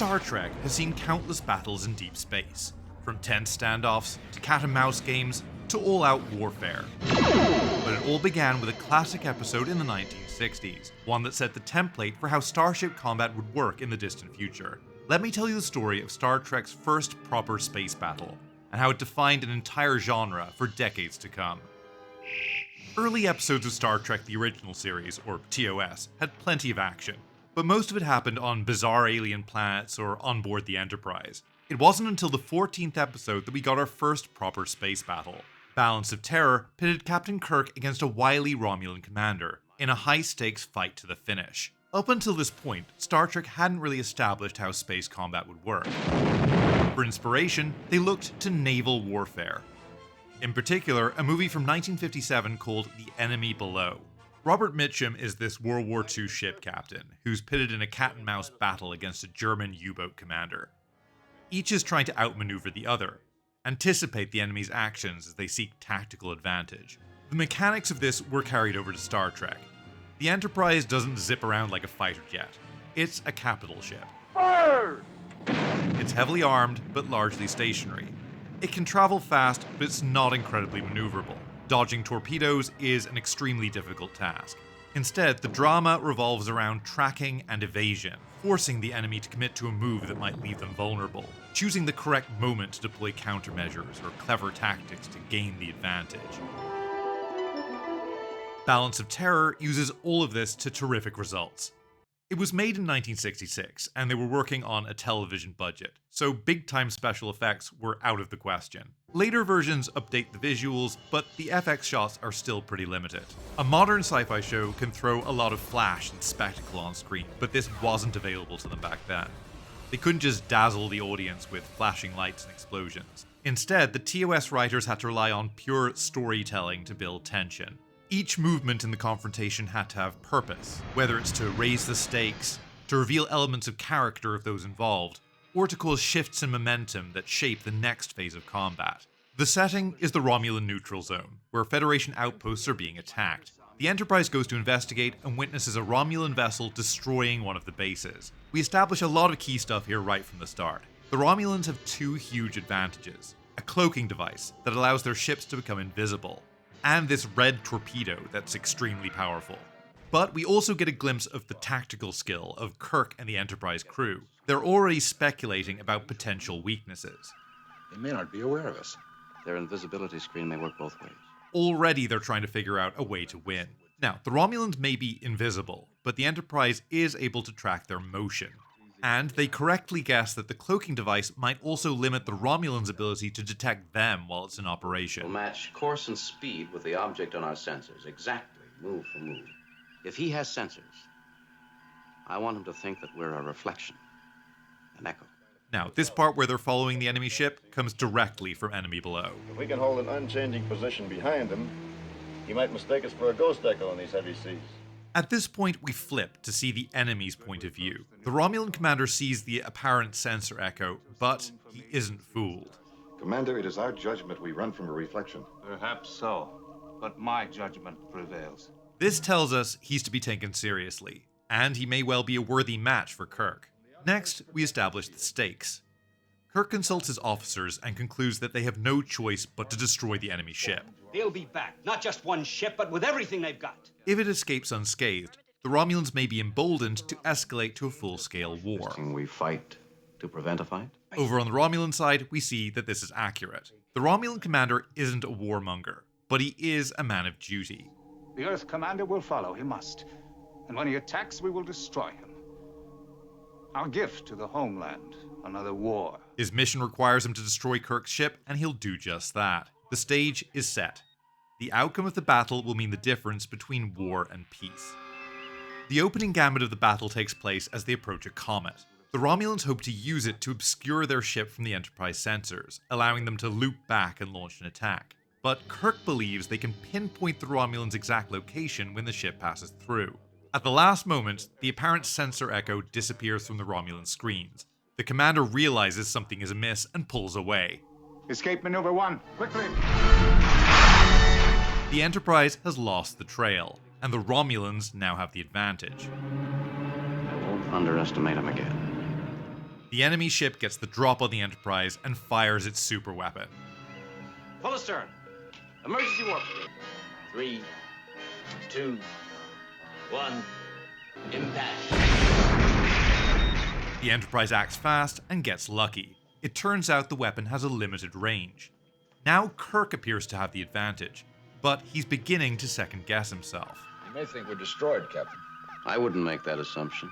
Star Trek has seen countless battles in deep space, from tense standoffs to cat-and-mouse games to all-out warfare. But it all began with a classic episode in the 1960s, one that set the template for how starship combat would work in the distant future. Let me tell you the story of Star Trek's first proper space battle, and how it defined an entire genre for decades to come. Early episodes of Star Trek the Original Series, or TOS, had plenty of action, but most of it happened on bizarre alien planets or on board the Enterprise. It wasn't until the 14th episode that we got our first proper space battle. Balance of Terror pitted Captain Kirk against a wily Romulan commander, in a high-stakes fight to the finish. Up until this point, Star Trek hadn't really established how space combat would work. For inspiration, they looked to naval warfare. In particular, a movie from 1957 called The Enemy Below. Robert Mitchum is this World War II ship captain, who's pitted in a cat-and-mouse battle against a German U-boat commander. Each is trying to outmaneuver the other, anticipate the enemy's actions as they seek tactical advantage. The mechanics of this were carried over to Star Trek. The Enterprise doesn't zip around like a fighter jet. It's a capital ship. Fire! It's heavily armed, but largely stationary. It can travel fast, but it's not incredibly maneuverable. Dodging torpedoes is an extremely difficult task. Instead, the drama revolves around tracking and evasion, forcing the enemy to commit to a move that might leave them vulnerable, choosing the correct moment to deploy countermeasures or clever tactics to gain the advantage. Balance of Terror uses all of this to terrific results. It was made in 1966, and they were working on a television budget, so big-time special effects were out of the question. Later versions update the visuals, but the FX shots are still pretty limited. A modern sci-fi show can throw a lot of flash and spectacle on screen, but this wasn't available to them back then. They couldn't just dazzle the audience with flashing lights and explosions. Instead, the TOS writers had to rely on pure storytelling to build tension. Each movement in the confrontation had to have purpose, whether it's to raise the stakes, to reveal elements of character of those involved, or to cause shifts in momentum that shape the next phase of combat. The setting is the Romulan neutral zone, where Federation outposts are being attacked. The Enterprise goes to investigate and witnesses a Romulan vessel destroying one of the bases. We establish a lot of key stuff here right from the start. The Romulans have two huge advantages: a cloaking device that allows their ships to become invisible, and this red torpedo that's extremely powerful. But we also get a glimpse of the tactical skill of Kirk and the Enterprise crew. They're already speculating about potential weaknesses. They may not be aware of us. Their invisibility screen may work both ways. Already they're trying to figure out a way to win. Now, the Romulans may be invisible, but the Enterprise is able to track their motion. And they correctly guess that the cloaking device might also limit the Romulans' ability to detect them while it's in operation. We'll match course and speed with the object on our sensors, exactly, move for move. If he has sensors, I want him to think that we're a reflection, an echo. Now, this part where they're following the enemy ship comes directly from Enemy Below. If we can hold an unchanging position behind him, he might mistake us for a ghost echo on these heavy seas. At this point, we flip to see the enemy's point of view. The Romulan commander sees the apparent sensor echo, but he isn't fooled. Commander, it is our judgment we run from a reflection. Perhaps so, but my judgment prevails. This tells us he's to be taken seriously, and he may well be a worthy match for Kirk. Next, we establish the stakes. Kirk consults his officers and concludes that they have no choice but to destroy the enemy ship. They'll be back, not just one ship, but with everything they've got. If it escapes unscathed, the Romulans may be emboldened to escalate to a full-scale war. Can we fight to prevent a fight? Over on the Romulan side, we see that this is accurate. The Romulan commander isn't a warmonger, but he is a man of duty. The Earth commander will follow, he must. And when he attacks, we will destroy him. Our gift to the homeland, another war. His mission requires him to destroy Kirk's ship, and he'll do just that. The stage is set. The outcome of the battle will mean the difference between war and peace. The opening gambit of the battle takes place as they approach a comet. The Romulans hope to use it to obscure their ship from the Enterprise sensors, allowing them to loop back and launch an attack. But Kirk believes they can pinpoint the Romulans' exact location when the ship passes through. At the last moment, the apparent sensor echo disappears from the Romulan screens. The commander realizes something is amiss and pulls away. Escape maneuver 1, quickly! The Enterprise has lost the trail, and the Romulans now have the advantage. I won't underestimate him again. The enemy ship gets the drop on the Enterprise and fires its super weapon. Full astern. Emergency warp speed. 3, 2, 1. Impact. The Enterprise acts fast and gets lucky. It turns out the weapon has a limited range. Now Kirk appears to have the advantage, but he's beginning to second guess himself. You may think we're destroyed, Captain. I wouldn't make that assumption.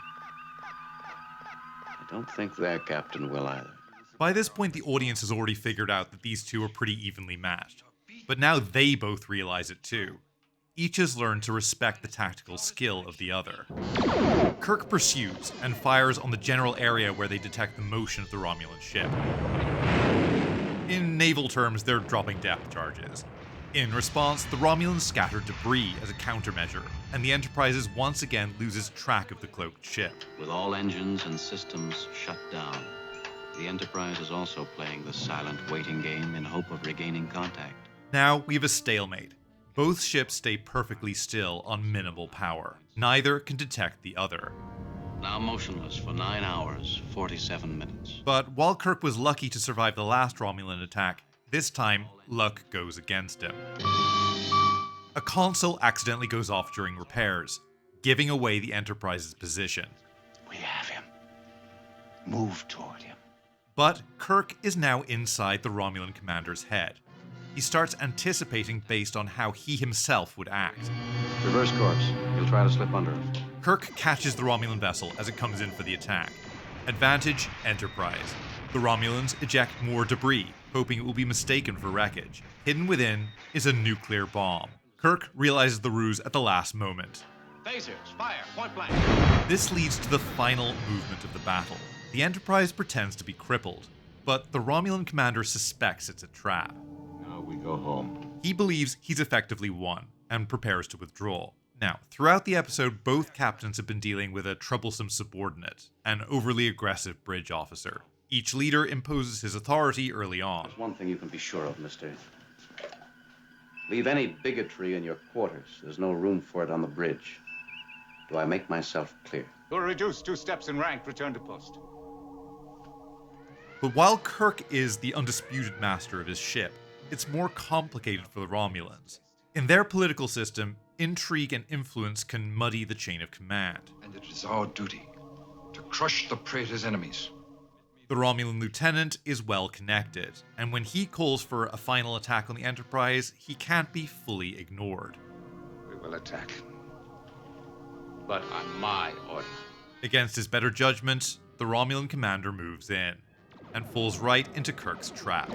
I don't think their captain will either. By this point, the audience has already figured out that these two are pretty evenly matched. But now they both realize it too. Each has learned to respect the tactical skill of the other. Kirk pursues and fires on the general area where they detect the motion of the Romulan ship. In naval terms, they're dropping depth charges. In response, the Romulans scatter debris as a countermeasure, and the Enterprise once again loses track of the cloaked ship. With all engines and systems shut down, the Enterprise is also playing the silent waiting game in hope of regaining contact. Now we have a stalemate. Both ships stay perfectly still on minimal power. Neither can detect the other. Now motionless for 9 hours, 47 minutes. But while Kirk was lucky to survive the last Romulan attack, this time luck goes against him. A console accidentally goes off during repairs, giving away the Enterprise's position. We have him. Move toward him. But Kirk is now inside the Romulan commander's head. He starts anticipating based on how he himself would act. Reverse course. He'll try to slip under it. Kirk catches the Romulan vessel as it comes in for the attack. Advantage, Enterprise. The Romulans eject more debris, hoping it will be mistaken for wreckage. Hidden within is a nuclear bomb. Kirk realizes the ruse at the last moment. Phasers, fire, point blank. This leads to the final movement of the battle. The Enterprise pretends to be crippled, but the Romulan commander suspects it's a trap. Now we go home. He believes he's effectively won, and prepares to withdraw. Now, throughout the episode, both captains have been dealing with a troublesome subordinate, an overly aggressive bridge officer. Each leader imposes his authority early on. There's one thing you can be sure of, mister. Leave any bigotry in your quarters. There's no room for it on the bridge. Do I make myself clear? You're reduced 2 steps in rank. Return to post. But while Kirk is the undisputed master of his ship, it's more complicated for the Romulans. In their political system, intrigue and influence can muddy the chain of command. And it is our duty to crush the Praetor's enemies. The Romulan lieutenant is well connected, and when he calls for a final attack on the Enterprise, he can't be fully ignored. We will attack. But on my order. Against his better judgment, the Romulan commander moves in, and falls right into Kirk's trap.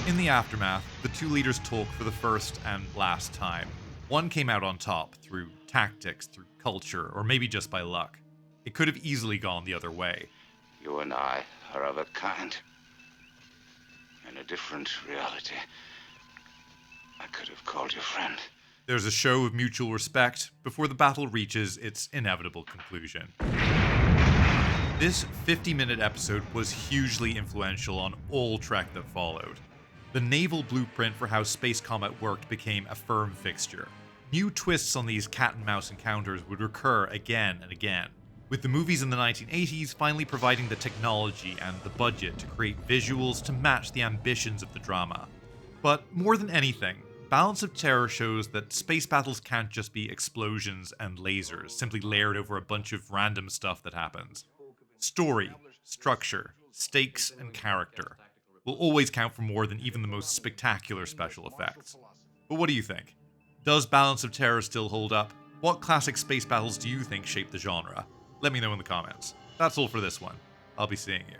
In the aftermath, the two leaders talk for the first and last time. One came out on top through tactics, through culture, or maybe just by luck. It could have easily gone the other way. You and I are of a kind. In a different reality. I could have called you friend. There's a show of mutual respect before the battle reaches its inevitable conclusion. This 50-minute episode was hugely influential on all Trek that followed. The naval blueprint for how space combat worked became a firm fixture. New twists on these cat-and-mouse encounters would recur again and again, with the movies in the 1980s finally providing the technology and the budget to create visuals to match the ambitions of the drama. But more than anything, Balance of Terror shows that space battles can't just be explosions and lasers, simply layered over a bunch of random stuff that happens. Story, structure, stakes, and character will always count for more than even the most spectacular special effects. But what do you think? Does Balance of Terror still hold up? What classic space battles do you think shaped the genre? Let me know in the comments. That's all for this one. I'll be seeing you.